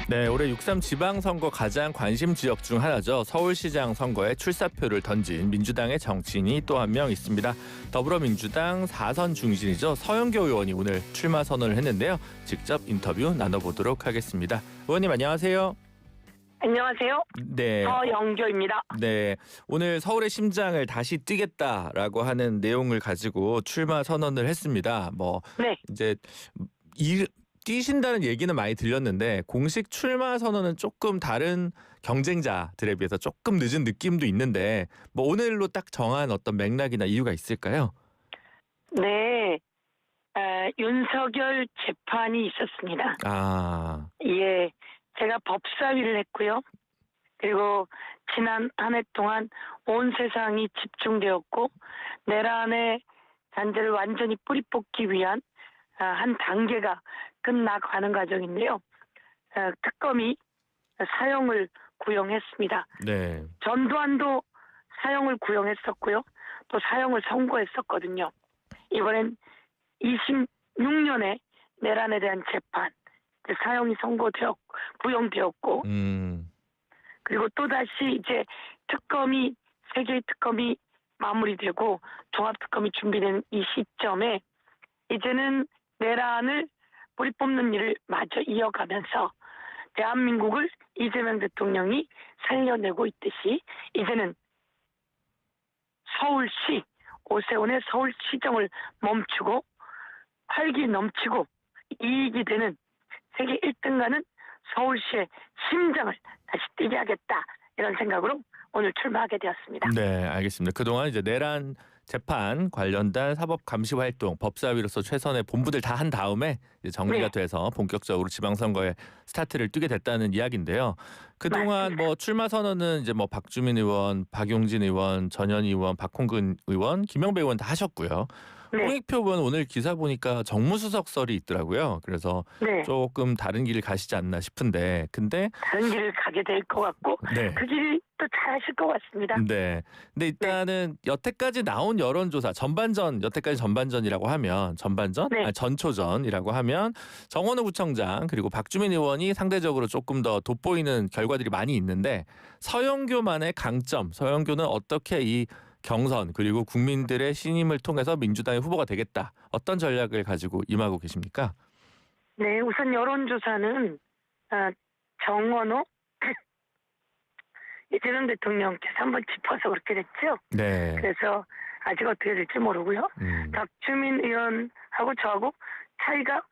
네, 올해 6.3 지방선거 가장 관심 지역 중 하나죠. 서울시장 선거에 출사표를 던진 민주당의 정치인이 또 한 명 있습니다. 더불어민주당 4선 중진이죠. 서영교 의원이 오늘 출마 선언을 했는데요. 직접 인터뷰 나눠보도록 하겠습니다. 의원님 안녕하세요. 안녕하세요. 네. 서영교입니다. 네, 오늘 서울의 심장을 다시 뛰겠다라고 하는 내용을 가지고 출마 선언을 했습니다. 네. 이제 뛰신다는 얘기는 많이 들렸는데 공식 출마 선언은 조금 다른 경쟁자들에 비해서 조금 늦은 느낌도 있는데 오늘로 딱 정한 어떤 맥락이나 이유가 있을까요? 네. 윤석열 재판이 있었습니다. 아, 예. 제가 법사위를 했고요. 그리고 지난 한 해 동안 온 세상이 집중되었고 내란의 잔재를 완전히 뿌리 뽑기 위한 한 단계가 끝나가는 과정인데요. 특검이 사형을 구형했습니다. 네. 전두환도 사형을 구형했었고요. 또 사형을 선고했었거든요. 이번엔 26년에 내란에 대한 재판, 사형이 구형되었고, 그리고 또 다시 이제 세 개의 특검이 마무리되고 종합특검이 준비된 이 시점에 이제는 내란을 뿌리 뽑는 일을 마저 이어가면서 대한민국을 이재명 대통령이 살려내고 있듯이 이제는 서울시, 오세훈의 서울시정을 멈추고 활기 넘치고 이익이 되는 세계 1등가는 서울시의 심장을 다시 뛰게 하겠다 이런 생각으로 오늘 출마하게 되었습니다. 네, 알겠습니다. 그동안 이제 내란 재판 관련된 사법 감시 활동 법사위로서 최선의 본부들 다 한 다음에 이제 정리가 돼서 본격적으로 지방선거에 스타트를 뛰게 됐다는 이야기인데요. 그동안 출마 선언은 이제 박주민 의원, 박용진 의원, 전현희 의원, 박홍근 의원, 김영배 의원 다 하셨고요. 홍익표 의원 오늘 기사 보니까 정무수석설이 있더라고요. 그래서 조금 다른 길을 가시지 않나 싶은데, 근데 다른 길을 가게 될 것 같고 그 길이 또 잘하실 것 같습니다. 네. 근데 일단은 여태까지 나온 여론조사 여태까지 전반전이라고 하면 전초전이라고 하면 정원호 구청장 그리고 박주민 의원이 상대적으로 조금 더 돋보이는 결과들이 많이 있는데 서영교만의 강점, 서영교는 어떻게 이 경선 그리고 국민들의 신임을 통해서 민주당의 후보가 되겠다. 어떤 전략을 가지고 임하고 계십니까? 네, 우선 여론조사는 정원호 이재명 대통령께서 한번 짚어서 그렇게 됐죠. 네. 그래서 아직 어떻게 될지 모르고요. 박주민 의원하고 저하고 차이가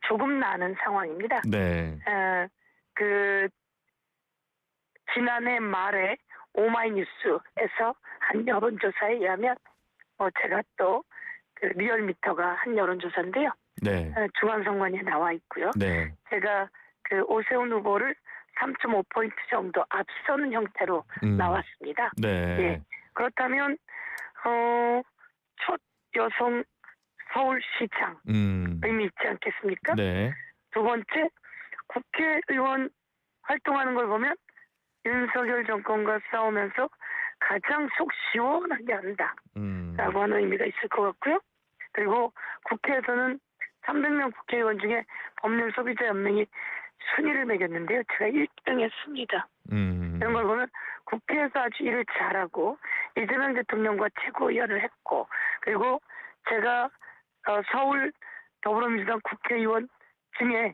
조금 나는 상황입니다. 네. 지난해 말에 오마이뉴스에서 한 여론조사에 의하면 제가 또 리얼미터가 한 여론조사인데요. 네. 중앙선관위에 나와 있고요. 네. 제가 오세훈 후보를 3.5포인트 정도 앞서는 형태로 나왔습니다. 네. 예. 그렇다면 첫 여성 서울시장 의미 있지 않겠습니까? 네. 두 번째 국회의원 활동하는 걸 보면 윤석열 정권과 싸우면서 가장 속 시원하게 한다라고 하는 의미가 있을 것 같고요. 그리고 국회에서는 300명 국회의원 중에 법률소비자연맹이 순위를 매겼는데요. 제가 1등 했습니다. 이런 걸 보면 국회에서 아주 일을 잘하고 이재명 대통령과 최고위원을 했고 그리고 제가 서울 더불어민주당 국회의원 중에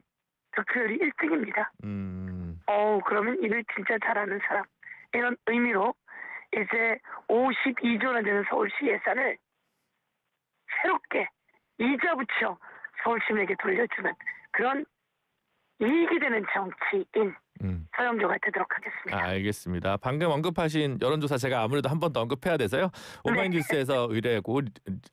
득표율이 1등입니다. 그러면 일을 진짜 잘하는 사람. 이런 의미로 이제 52조나 되는 서울시 예산을 새롭게 이자 붙여 서울시민에게 돌려주는 그런 이익이 되는 정치인 서영교가 되도록 하겠습니다. 알겠습니다. 방금 언급하신 여론조사 제가 아무래도 한 번 더 언급해야 돼서요. 오마이뉴스에서 의뢰했고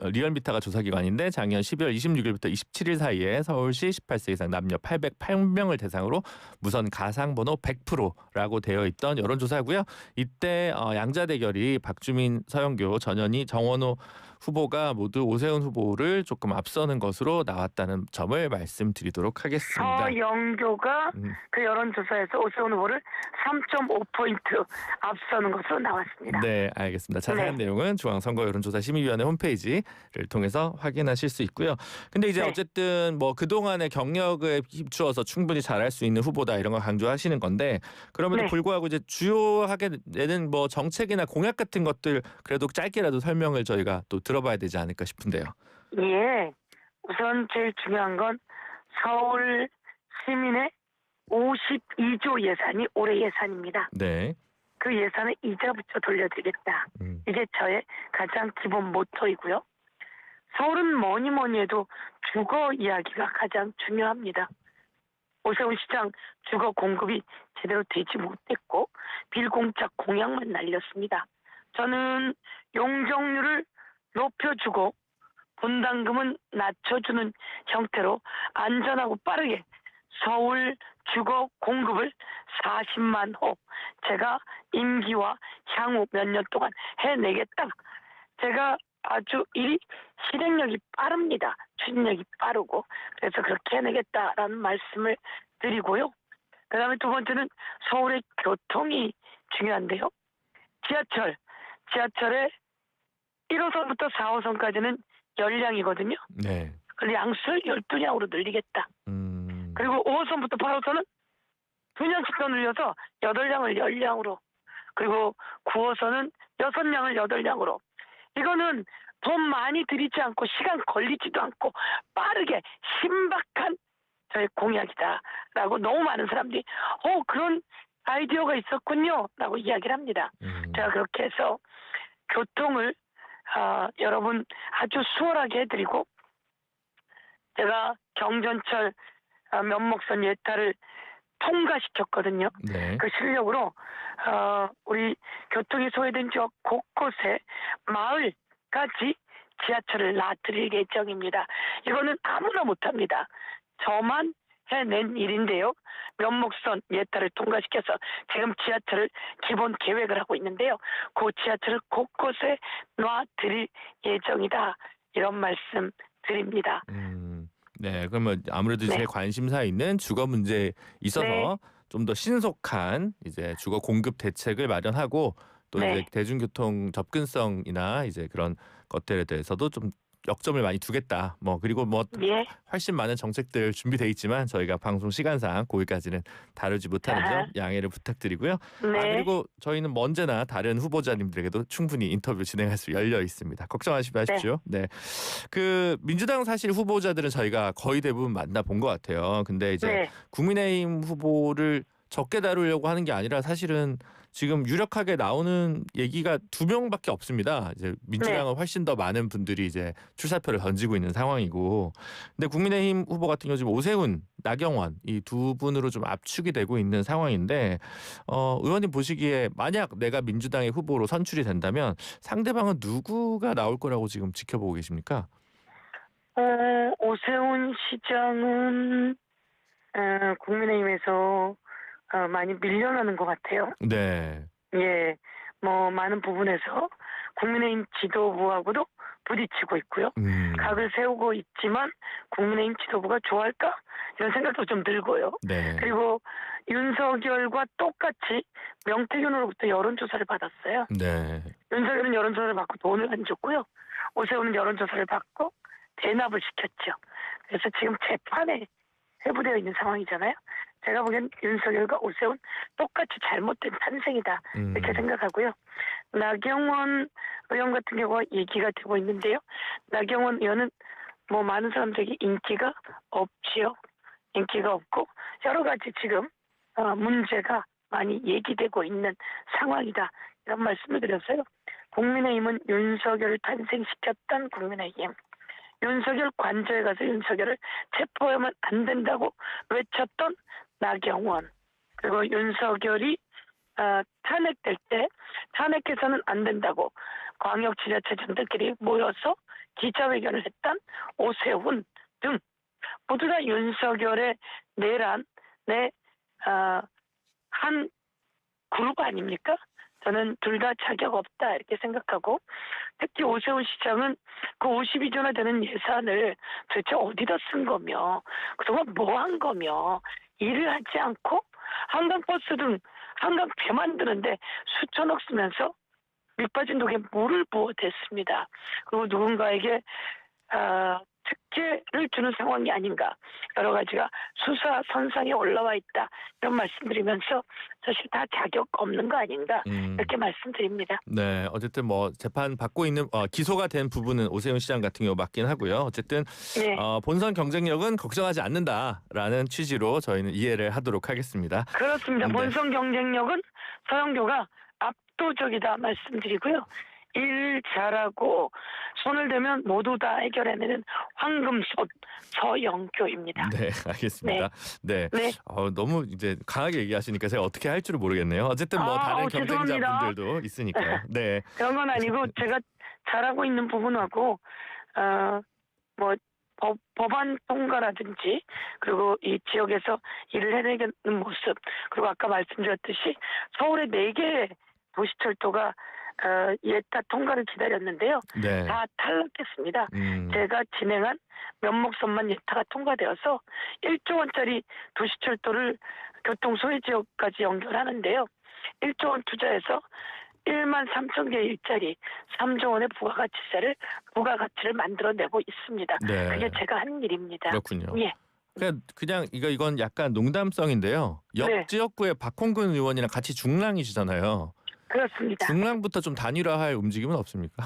리얼미터가 조사기관인데 작년 12월 26일부터 27일 사이에 서울시 18세 이상 남녀 808명을 대상으로 무선 가상번호 100%라고 되어 있던 여론조사고요. 이때 양자 대결이 박주민, 서영교, 전현희, 정원호 후보가 모두 오세훈 후보를 조금 앞서는 것으로 나왔다는 점을 말씀드리도록 하겠습니다. 서영교가 음, 그 여론조사에서 오세훈 후보를 3.5포인트 앞서는 것으로 나왔습니다. 네, 알겠습니다. 자세한 내용은 중앙선거여론조사심의위원회 홈페이지를 통해서 확인하실 수 있고요. 근데 이제 네. 어쨌든 뭐 그동안의 경력을 힘주어서 충분히 잘할 수 있는 후보다 이런 거 강조하시는 건데 그럼에도 네. 불구하고 이제 주요하게 내는 뭐 정책이나 공약 같은 것들 그래도 짧게라도 설명을 저희가 또 들어봐야 되지 않을까 싶은데요. 예. 우선 제일 중요한 건 서울 시민의 52조 예산이 올해 예산입니다. 네. 그 예산을 이자부터 돌려드리겠다. 음, 이게 저의 가장 기본 모토이고요. 서울은 뭐니 뭐니 해도 주거 이야기가 가장 중요합니다. 오세훈 시장 주거 공급이 제대로 되지 못했고 빌공짜 공약만 날렸습니다. 저는 용적률을 높여주고 분담금은 낮춰주는 형태로 안전하고 빠르게 서울 주거 공급을 40만 호 제가 임기와 향후 몇 년 동안 해내겠다. 제가 아주 일이 실행력이 빠릅니다. 추진력이 빠르고 그래서 그렇게 해내겠다라는 말씀을 드리고요. 그다음에 두 번째는 서울의 교통이 중요한데요. 지하철의 1호선부터 4호선까지는 열량이거든요. 네. 그래서 양수를 12량으로 늘리겠다. 그리고 5호선부터 8호선은 2량씩 더 늘려서 8량을 10량으로 그리고 9호선은 6량을 8량으로 이거는 돈 많이 들이지 않고 시간 걸리지도 않고 빠르게 신박한 저의 공약이다라고 너무 많은 사람들이 그런 아이디어가 있었군요 라고 이야기를 합니다. 제가 그렇게 해서 교통을 여러분 아주 수월하게 해드리고 제가 경전철 면목선 예타를 통과시켰거든요. 네. 그 실력으로 우리 교통이 소외된 지역 곳곳에 마을까지 지하철을 놔드릴 예정입니다. 이거는 아무나 못합니다. 저만 해낸 일인데요. 면목선 예타를 통과시켜서 지금 지하철을 기본 계획을 하고 있는데요. 그 지하철을 곳곳에 놔드릴 예정이다. 이런 말씀 드립니다. 네, 그러면 아무래도 네. 제 관심사 있는 주거 문제에 있어서 네. 좀 더 신속한 이제 주거 공급 대책을 마련하고 또 네. 이제 대중교통 접근성이나 이제 그런 것들에 대해서도 좀 역점을 많이 두겠다. 뭐 그리고 뭐 예. 훨씬 많은 정책들 준비돼 있지만 저희가 방송 시간상 거기까지는 다루지 못하는 아하. 점 양해를 부탁드리고요. 네. 그리고 저희는 뭐 언제나 다른 후보자님들에게도 충분히 인터뷰 진행할 수 열려 있습니다. 걱정하지 마십시오. 네. 그 민주당 사실 후보자들은 저희가 거의 대부분 만나본 것 같아요. 근데 이제 네. 국민의힘 후보를 적게 다루려고 하는 게 아니라 사실은 지금 유력하게 나오는 얘기가 2명밖에 없습니다. 이제 민주당은 훨씬 더 많은 분들이 이제 출사표를 던지고 있는 상황이고, 근데 국민의힘 후보 같은 경우 지금 오세훈, 나경원 이 두 분으로 좀 압축이 되고 있는 상황인데, 의원님 보시기에 만약 내가 민주당의 후보로 선출이 된다면 상대방은 누구가 나올 거라고 지금 지켜보고 계십니까? 오세훈 시장은 국민의힘에서 많이 밀려나는 것 같아요. 네. 예, 뭐 많은 부분에서 국민의힘 지도부하고도 부딪히고 있고요. 각을 세우고 있지만 국민의힘 지도부가 좋아할까? 이런 생각도 좀 들고요. 네. 그리고 윤석열과 똑같이 명태균으로부터 여론조사를 받았어요. 네. 윤석열은 여론조사를 받고 돈을 안 줬고요. 오세훈은 여론조사를 받고 대납을 시켰죠. 그래서 지금 재판에 회부되어 있는 상황이잖아요. 제가 보기엔 윤석열과 오세훈 똑같이 잘못된 탄생이다 이렇게 생각하고요. 나경원 의원 같은 경우가 얘기가 되고 있는데요. 나경원 의원은 뭐 많은 사람들에게 인기가 없지요. 인기가 없고 여러 가지 지금 문제가 많이 얘기되고 있는 상황이다. 이런 말씀을 드렸어요. 국민의힘은 윤석열을 탄생시켰던 국민의힘. 윤석열 관저에 가서 윤석열을 체포하면 안 된다고 외쳤던 나경원. 그리고 윤석열이 탄핵될 때 탄핵해서는 안 된다고 광역지자체장들끼리 모여서 기자회견을 했던 오세훈 등 모두 다 윤석열의 내란 한 그룹 아닙니까? 저는 둘 다 자격 없다 이렇게 생각하고, 특히 오세훈 시장은 그 52조나 되는 예산을 도대체 어디다 쓴 거며, 그동안 뭐 한 거며, 일을 하지 않고 한강버스 등 한강 배 만드는데 수천억 쓰면서 밑빠진 독에 물을 부어댔습니다. 그리고 누군가에게 특혜를 주는 상황이 아닌가, 여러 가지가 수사 선상에 올라와 있다 이런 말씀드리면서 사실 다 자격 없는 거 아닌가 이렇게 말씀드립니다. 네, 어쨌든 뭐 재판 받고 있는 기소가 된 부분은 오세훈 시장 같은 경우 맞긴 하고요. 어쨌든 네, 본선 경쟁력은 걱정하지 않는다라는 취지로 저희는 이해를 하도록 하겠습니다. 그렇습니다. 네. 본선 경쟁력은 서영교가 압도적이다 말씀드리고요. 일 잘하고 손을 대면 모두 다 해결해내는 황금손 서영교입니다. 네, 알겠습니다. 네. 네. 너무 이제 강하게 얘기하시니까 제가 어떻게 할 줄을 모르겠네요. 어쨌든 뭐 다른 죄송합니다. 경쟁자분들도 있으니까요. 네. 그런 건 아니고 제가 잘하고 있는 부분하고 뭐 법안 통과라든지 그리고 이 지역에서 일을 해내는 모습, 그리고 아까 말씀드렸듯이 서울의 4개 도시철도가 예타 통과를 기다렸는데요. 네. 다 탈락했습니다. 음. 제가 진행한 면목선만 예타가 통과되어서 1조 원짜리 도시철도를 교통 소외 지역까지 연결하는데요. 1조 원 투자해서 1만 3천 개 일자리 3조 원의 부가가치를 만들어내고 있습니다. 네. 그게 제가 한 일입니다. 그렇군요. 예. 그냥 이건 약간 농담성인데요. 옆 네. 지역구의 박홍근 의원이랑 같이 중랑이시잖아요. 그렇습니다. 중랑부터 좀 단일화할 움직임은 없습니까?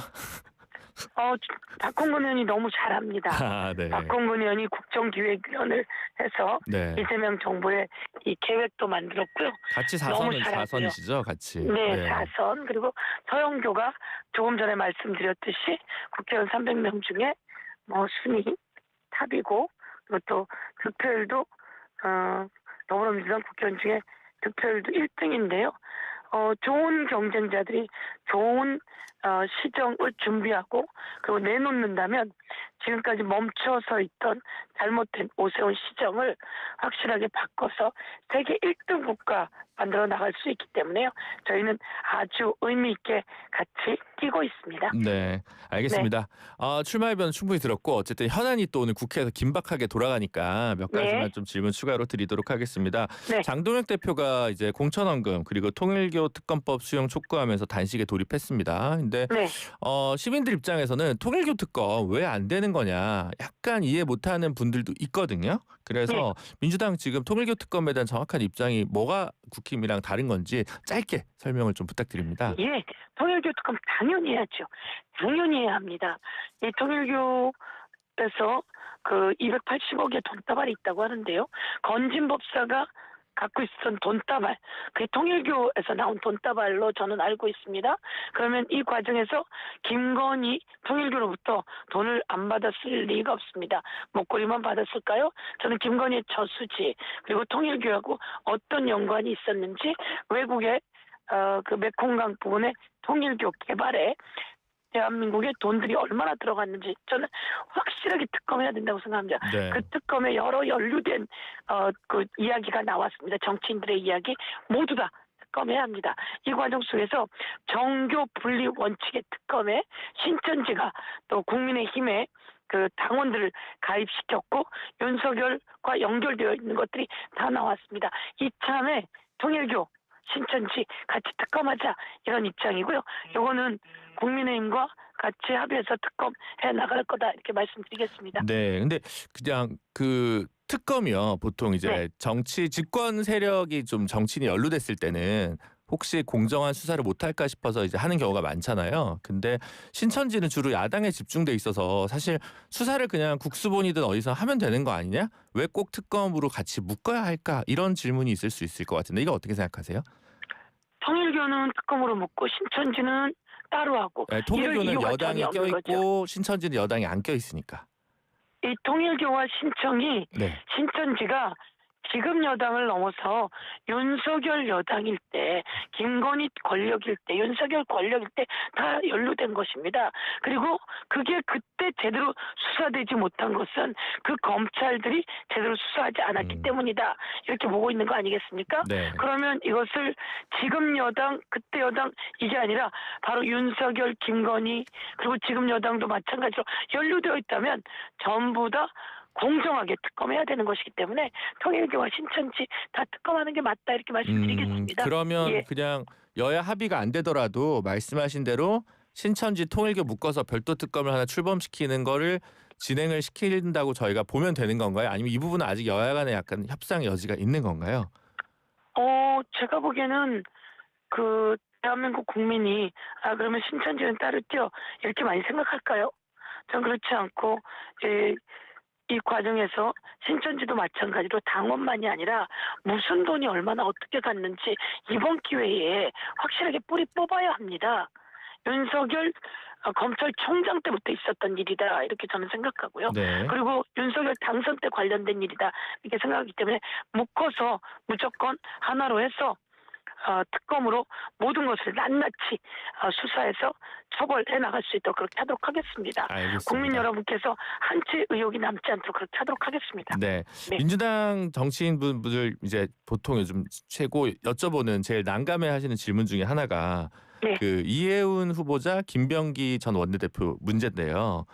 박홍근 의원이 너무 잘합니다. 아, 네. 박홍근 의원이 국정기획위원을 해서 네. 이재명 정부의 이 계획도 만들었고요. 같이 너무 4선은 잘하고요. 4선이시죠, 같이. 네, 4선. 그리고 서영교가 조금 전에 말씀드렸듯이 국회의원 300명 중에 뭐 순위 탑이고, 그리고 또 득표율도 더불어민주당 국회의원 중에 득표율도 1등인데요. 좋은 경쟁자들이 좋은 시정을 준비하고 그리고 내놓는다면 지금까지 멈춰서 있던 잘못된 오세훈 시정을 확실하게 바꿔서 세계 1등 국가 만들어 나갈 수 있기 때문에요. 저희는 아주 의미 있게 같이 뛰고 있습니다. 네, 알겠습니다. 출마의변 충분히 들었고 어쨌든 현안이 또 오늘 국회에서 긴박하게 돌아가니까 몇 가지만 네. 좀 질문 추가로 드리도록 하겠습니다. 네. 장동혁 대표가 이제 공천원금 그리고 통일교 특검법 수용 촉구하면서 단식에 돌입했습니다. 근데 네. 시민들 입장에서는 통일교 특검 왜 안 되는 거냐 약간 이해 못하는 분들도 있거든요. 그래서 민주당 지금 통일교 특검에 대한 정확한 입장이 뭐가 국힘이랑 다른 건지 짧게 설명을 좀 부탁드립니다. 예, 통일교 특검 당연히 해야죠. 당연히 해야 합니다. 이 통일교에서 그 280억의 돈다발이 있다고 하는데요. 건진 법사가 갖고 있었던 돈다발, 그게 통일교에서 나온 돈다발로 저는 알고 있습니다. 그러면 이 과정에서 김건희 통일교로부터 돈을 안 받았을 리가 없습니다. 목걸이만 받았을까요? 저는 김건희의 저수지 그리고 통일교하고 어떤 연관이 있었는지 외국의 그 메콩강 부근의 통일교 개발에 대한민국의 돈들이 얼마나 들어갔는지 저는 확실하게 특검해야 된다고 생각합니다. 네. 그 특검에 여러 연루된 그 이야기가 나왔습니다. 정치인들의 이야기 모두 다 특검해야 합니다. 이 과정 속에서 정교 분리 원칙의 특검에 신천지가 또 국민의힘에 그 당원들을 가입시켰고 윤석열과 연결되어 있는 것들이 다 나왔습니다. 이참에 통일교 신천지 같이 특검하자 이런 입장이고요. 이거는 국민의힘과 같이 합의해서 특검해 나갈 거다 이렇게 말씀드리겠습니다. 네, 근데 그냥 그 특검이요 보통 이제 네. 정치 집권 세력이 좀 정치인이 연루됐을 때는 혹시 공정한 수사를 못할까 싶어서 이제 하는 경우가 많잖아요. 근데 신천지는 주로 야당에 집중돼 있어서 사실 수사를 그냥 국수본이든 어디서 하면 되는 거 아니냐? 왜 꼭 특검으로 같이 묶어야 할까? 이런 질문이 있을 수 있을 것 같은데 이거 어떻게 생각하세요? 통일교는 특검으로 묶고 신천지는 따로 하고. 네, 통일교는 이유가 여당이 전혀 없는 거죠. 껴있고 신천지는 여당이 안 껴있으니까. 이 통일교와 신청이 네. 신천지가 지금 여당을 넘어서 윤석열 여당일 때, 김건희 권력일 때, 윤석열 권력일 때 다 연루된 것입니다. 그리고 그게 그때 제대로 수사되지 못한 것은 그 검찰들이 제대로 수사하지 않았기 때문이다. 이렇게 보고 있는 거 아니겠습니까? 네. 그러면 이것을 지금 여당, 그때 여당 이게 아니라 바로 윤석열, 김건희 그리고 지금 여당도 마찬가지로 연루되어 있다면 전부 다 공정하게 특검해야 되는 것이기 때문에 통일교와 신천지 다 특검하는 게 맞다 이렇게 말씀드리겠습니다. 그러면 예. 그냥 여야 합의가 안 되더라도 말씀하신 대로 신천지 통일교 묶어서 별도 특검을 하나 출범시키는 거를 진행을 시킨다고 저희가 보면 되는 건가요? 아니면 이 부분은 아직 여야 간에 약간 협상 여지가 있는 건가요? 제가 보기에는 그 대한민국 국민이 그러면 신천지는 따르죠 이렇게 많이 생각할까요? 전 그렇지 않고 이 과정에서 신천지도 마찬가지로 당원만이 아니라 무슨 돈이 얼마나 어떻게 갔는지 이번 기회에 확실하게 뿌리 뽑아야 합니다. 윤석열 검찰총장 때부터 있었던 일이다 이렇게 저는 생각하고요. 네. 그리고 윤석열 당선 때 관련된 일이다 이렇게 생각하기 때문에 묶어서 무조건 하나로 해서 특검으로 모든 것을 낱낱이 수사해서 처벌해 나갈 수 있도록 그렇게 하도록 하겠습니다. 알겠습니다. 국민 여러분께서 한치 의혹이 남지 않도록 그렇게 하도록 하겠습니다. 네. 네. 민주당 정치인분들 이제 보통 요즘 최고 여쭤보는 제일 난감해하시는 질문 중에 하나가 네. 그 이해운 후보자 김병기 전 원내대표 문제인데요.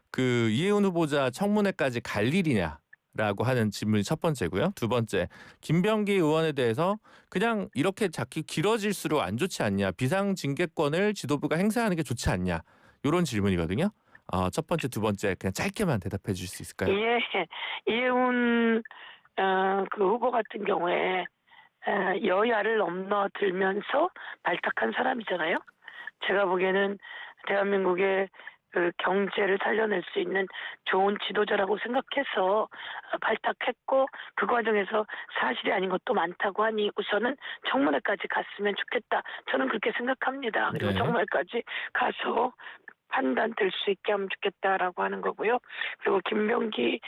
그 이해운 후보자 청문회까지 갈 일이냐라고 하는 질문이 첫 번째고요. 두 번째, 김병기 의원에 대해서 그냥 이렇게 자꾸 길어질수록 안 좋지 않냐, 비상징계권을 지도부가 행사하는 게 좋지 않냐, 이런 질문이거든요. 첫 번째, 두 번째 그냥 짧게만 대답해 주실 수 있을까요? 예, 이해운 그 후보 같은 경우에 여야를 넘나들면서 발탁한 사람이잖아요. 제가 보기에는 대한민국의 그 경제를 살려낼 수 있는 좋은 지도자라고 생각해서 발탁했고 그 과정에서 사실이 아닌 것도 많다고 하니 우선은 청문회까지 갔으면 좋겠다. 저는 그렇게 생각합니다. 그리고 네. 청문회까지 가서 판단될 수 있게 하면 좋겠다라고 하는 거고요. 그리고 김병기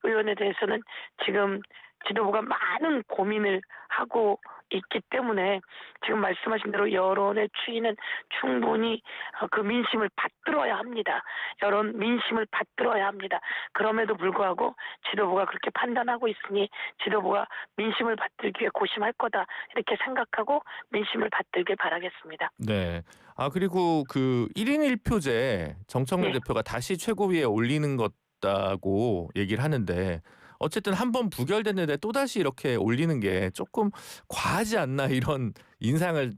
의원에 대해서는 지금 지도부가 많은 고민을 하고 있기 때문에 지금 말씀하신 대로 여론의 추이는 충분히 그 민심을 받들어야 합니다. 여론 민심을 받들어야 합니다. 그럼에도 불구하고 지도부가 그렇게 판단하고 있으니 지도부가 민심을 받들기 위해 고심할 거다 이렇게 생각하고 민심을 받들길 바라겠습니다. 네. 그리고 그 1인 1표제 정청래 네. 대표가 다시 최고위에 올리는 것다고 얘기를 하는데 어쨌든 한번 부결됐는데 또다시 이렇게 올리는 게 조금 과하지 않나 이런 인상을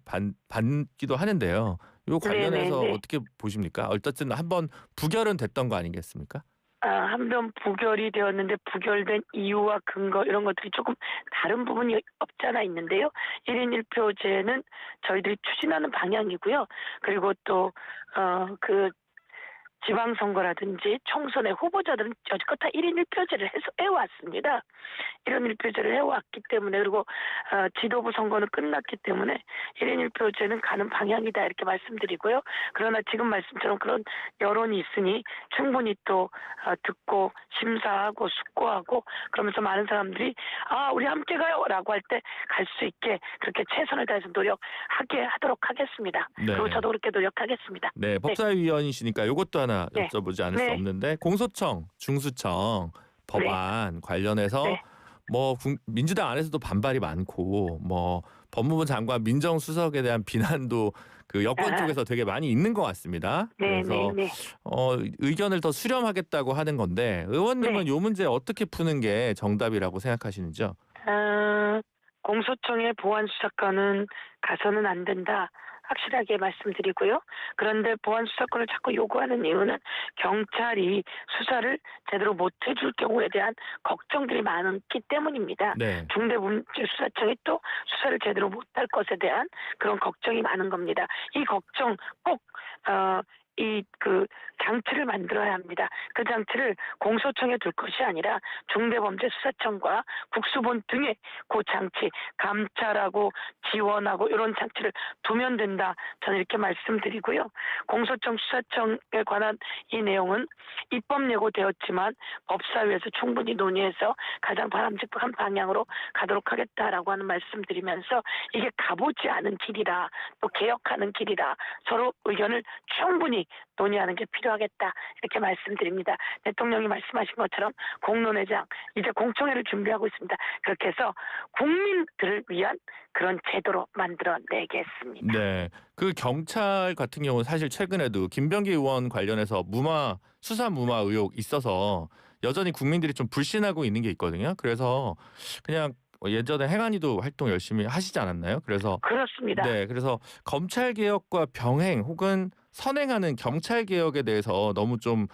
받기도 하는데요. 이 관련해서 네네네. 어떻게 보십니까? 어쨌든 한번 부결은 됐던 거 아니겠습니까? 한번 부결이 되었는데 부결된 이유와 근거 이런 것들이 조금 다른 부분이 없지 않아 있는데요. 1인 1표제는 저희들이 추진하는 방향이고요. 그리고 또 그 지방선거라든지 총선의 후보자들은 여지껏 다 1인 1표제를 해왔습니다. 1인 1표제를 해왔기 때문에 그리고 지도부 선거는 끝났기 때문에 1인 1표제는 가는 방향이다 이렇게 말씀드리고요. 그러나 지금 말씀처럼 그런 여론이 있으니 충분히 또 듣고 심사하고 숙고하고 그러면서 많은 사람들이 우리 함께 가요 라고 할 때 갈 수 있게 그렇게 최선을 다해서 노력하게 하도록 하겠습니다. 네. 그리고 저도 그렇게 노력하겠습니다. 네, 법사위원이시니까 이것도 하나 네. 여쭤보지 않을 수 네. 없는데 공소청, 중수청 법안 관련해서 네. 뭐 민주당 안에서도 반발이 많고 뭐 법무부 장관 민정수석에 대한 비난도 그 여권 쪽에서 되게 많이 있는 것 같습니다. 그래서 의견을 더 수렴하겠다고 하는 건데 의원님은 이 문제 어떻게 푸는 게 정답이라고 생각하시는지요? 공소청의 보안 수사권은 가서는 안 된다. 확실하게 말씀드리고요. 그런데 보안 수사권을 자꾸 요구하는 이유는 경찰이 수사를 제대로 못 해줄 경우에 대한 걱정들이 많기 때문입니다. 네. 중대문제수사청이 또 수사를 제대로 못할 것에 대한 그런 걱정이 많은 겁니다. 이 걱정 꼭 그 장치를 만들어야 합니다. 그 장치를 공소청에 둘 것이 아니라 중대범죄수사청과 국수본 등의 그 장치, 감찰하고 지원하고 이런 장치를 두면 된다. 저는 이렇게 말씀드리고요. 공소청 수사청에 관한 이 내용은 입법 예고되었지만 법사위에서 충분히 논의해서 가장 바람직한 방향으로 가도록 하겠다라고 하는 말씀드리면서 이게 가보지 않은 길이라 또 개혁하는 길이라 서로 의견을 충분히 논의하는 게 필요하겠다 이렇게 말씀드립니다. 대통령이 말씀하신 것처럼 공론회장 이제 공청회를 준비하고 있습니다. 그렇게 해서 국민들을 위한 그런 제도로 만들어내겠습니다. 네. 그 경찰 같은 경우는 사실 최근에도 김병기 의원 관련해서 수사 무마 의혹 있어서 여전히 국민들이 좀 불신하고 있는 게 있거든요. 그래서 그냥 예전에 행안위도 활동 열심히 하시지 않았나요? 그래서 그렇습니다. 네, 그래서 검찰 개혁과 병행 혹은 선행하는 경찰 개혁에 대해서 너무 좀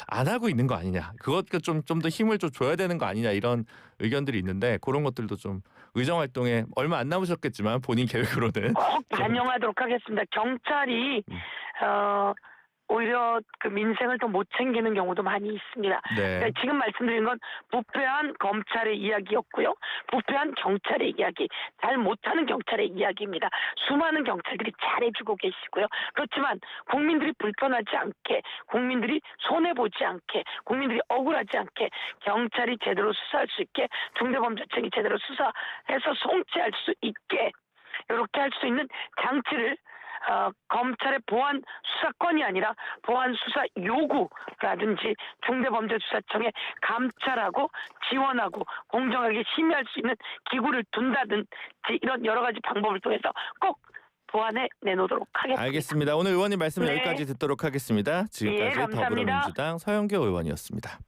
안 하고 있는 거 아니냐. 그것도 좀 더 힘을 좀 줘야 되는 거 아니냐 이런 의견들이 있는데 그런 것들도 좀 의정 활동에 얼마 안 남으셨겠지만 본인 계획으로는 꼭 반영하도록 하겠습니다. 경찰이 오히려 그 민생을 더 못 챙기는 경우도 많이 있습니다. 네. 그러니까 지금 말씀드린 건 부패한 검찰의 이야기였고요. 부패한 경찰의 이야기, 잘 못하는 경찰의 이야기입니다. 수많은 경찰들이 잘해주고 계시고요. 그렇지만 국민들이 불편하지 않게, 국민들이 손해보지 않게, 국민들이 억울하지 않게 경찰이 제대로 수사할 수 있게 중대범죄청이 제대로 수사해서 송치할 수 있게 이렇게 할 수 있는 장치를 검찰의 보안 수사권이 아니라 보안 수사 요구라든지 중대범죄수사청에 감찰하고 지원하고 공정하게 심의할 수 있는 기구를 둔다든지 이런 여러 가지 방법을 통해서 꼭 보완해 내놓도록 하겠습니다. 알겠습니다. 오늘 의원님 말씀 네. 여기까지 듣도록 하겠습니다. 지금까지 예, 감사합니다. 더불어민주당 서영교 의원이었습니다.